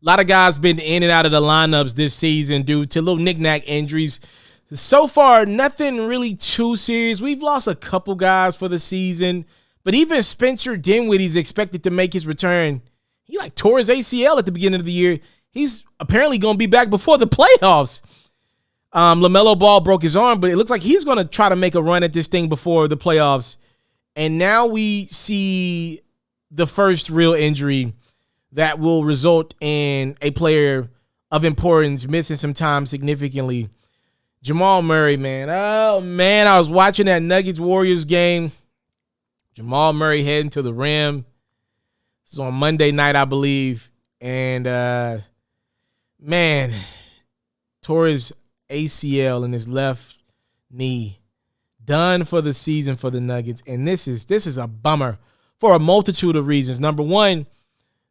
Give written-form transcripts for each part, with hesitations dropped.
A lot of guys been in and out of the lineups this season due to little knick-knack injuries. So far, nothing really too serious. We've lost a couple guys for the season, but even Spencer Dinwiddie's expected to make his return. He tore his ACL at the beginning of the year. He's apparently going to be back before the playoffs. LaMelo Ball broke his arm, but it looks like he's going to try to make a run at this thing before the playoffs. And now we see the first real injury that will result in a player of importance missing some time significantly. Jamal Murray, man. Oh, man, I was watching that Nuggets-Warriors game. Jamal Murray heading to the rim. This is on Monday night, I believe. And, man, tore his ACL in his left knee. Done for the season for the Nuggets. And this is a bummer for a multitude of reasons. Number one,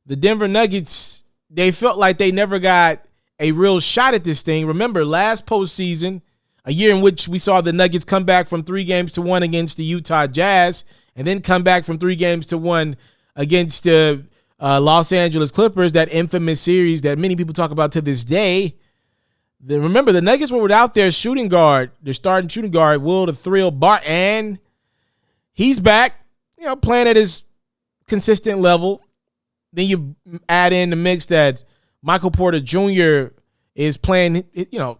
the Denver Nuggets, they felt like they never got a real shot at this thing. Remember, last postseason, a year in which we saw the Nuggets come back from 3-1 against the Utah Jazz, and then come back from 3-1 against the Los Angeles Clippers, that infamous series that many people talk about to this day. Remember, the Nuggets were without their shooting guard, their starting shooting guard, Will the Thrill Bart, and he's back, playing at his consistent level. Then you add in the mix that Michael Porter Jr. is playing,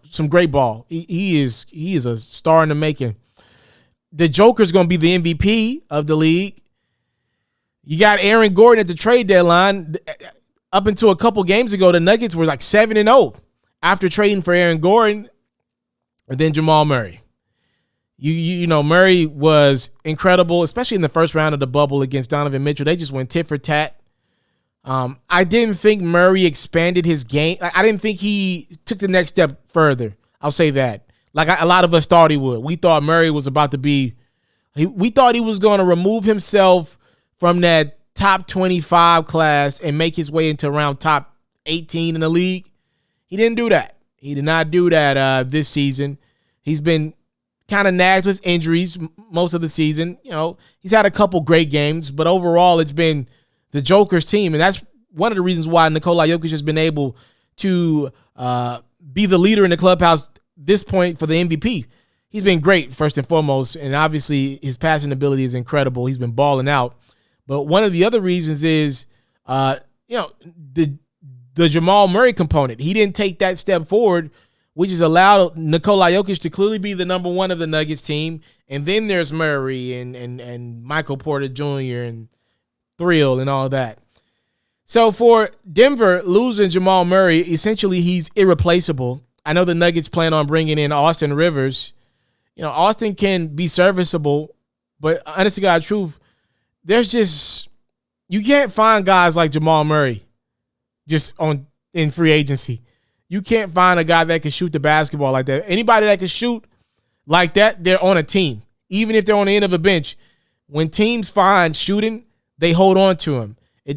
some great ball. He is a star in the making. The Joker's going to be the MVP of the league. You got Aaron Gordon at the trade deadline. Up until a couple games ago, the Nuggets were 7-0 after trading for Aaron Gordon, and then Jamal Murray. Murray was incredible, especially in the first round of the bubble against Donovan Mitchell. They just went tit for tat. I didn't think Murray expanded his game. I didn't think he took the next step further. I'll say that. A lot of us thought he would. We thought Murray was about to be – we thought he was going to remove himself from that top 25 class and make his way into around top 18 in the league. He didn't do that. He did not do that this season. He's been kind of nagged with injuries most of the season. He's had a couple great games, but overall it's been – the Joker's team, and that's one of the reasons why Nikola Jokic has been able to be the leader in the clubhouse this point for the MVP. He's been great, first and foremost, and obviously his passing ability is incredible. He's been balling out. But one of the other reasons is, the Jamal Murray component. He didn't take that step forward, which has allowed Nikola Jokic to clearly be the number one of the Nuggets team. And then there's Murray and Michael Porter Jr. and Thrill and all that. So for Denver losing Jamal Murray, essentially he's irreplaceable. I know the Nuggets plan on bringing in Austin Rivers. Austin can be serviceable, but honest to God truth, you can't find guys like Jamal Murray just in free agency. You can't find a guy that can shoot the basketball like that. Anybody that can shoot like that, they're on a team. Even if they're on the end of a bench, when teams find shooting, they hold on to him.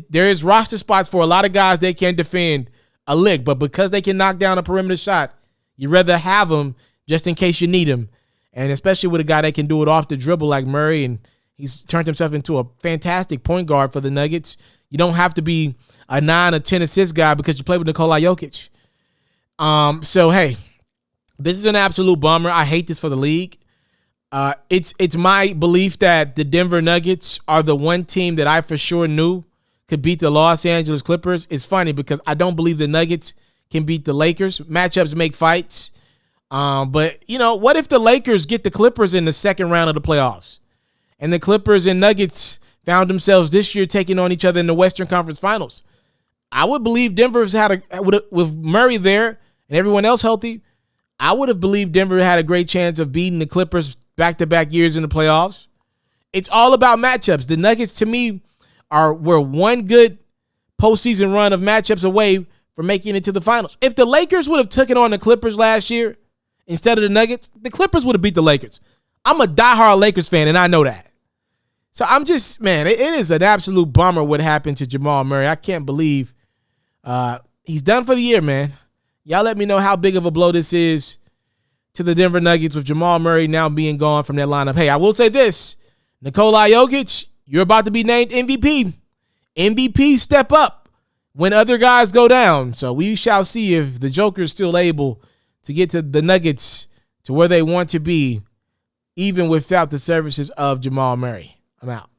There is roster spots for a lot of guys that can defend a lick, but because they can knock down a perimeter shot, you'd rather have them just in case you need him. And especially with a guy that can do it off the dribble like Murray, and he's turned himself into a fantastic point guard for the Nuggets. You don't have to be a 9 or 10 assist guy because you play with Nikola Jokic. So, hey, this is an absolute bummer. I hate this for the league. It's my belief that the Denver Nuggets are the one team that I for sure knew could beat the Los Angeles Clippers. It's funny because I don't believe the Nuggets can beat the Lakers. Matchups make fights. But, what if the Lakers get the Clippers in the second round of the playoffs? And the Clippers and Nuggets found themselves this year taking on each other in the Western Conference Finals. I would believe Denver's with Murray there and everyone else healthy, I would have believed Denver had a great chance of beating the Clippers back-to-back years in the playoffs. It's all about matchups. The Nuggets, to me, were one good postseason run of matchups away from making it to the finals. If the Lakers would have taken on the Clippers last year instead of the Nuggets, the Clippers would have beat the Lakers. I'm a diehard Lakers fan, and I know that. So I'm just, man, it is an absolute bummer what happened to Jamal Murray. I can't believe he's done for the year, man. Y'all let me know how big of a blow this is to the Denver Nuggets with Jamal Murray now being gone from that lineup. Hey, I will say this. Nikola Jokic, you're about to be named MVP. MVP, step up. when other guys go down. So we shall see if the Joker is still able to get to the Nuggets to where they want to be, even without the services of Jamal Murray. I'm out.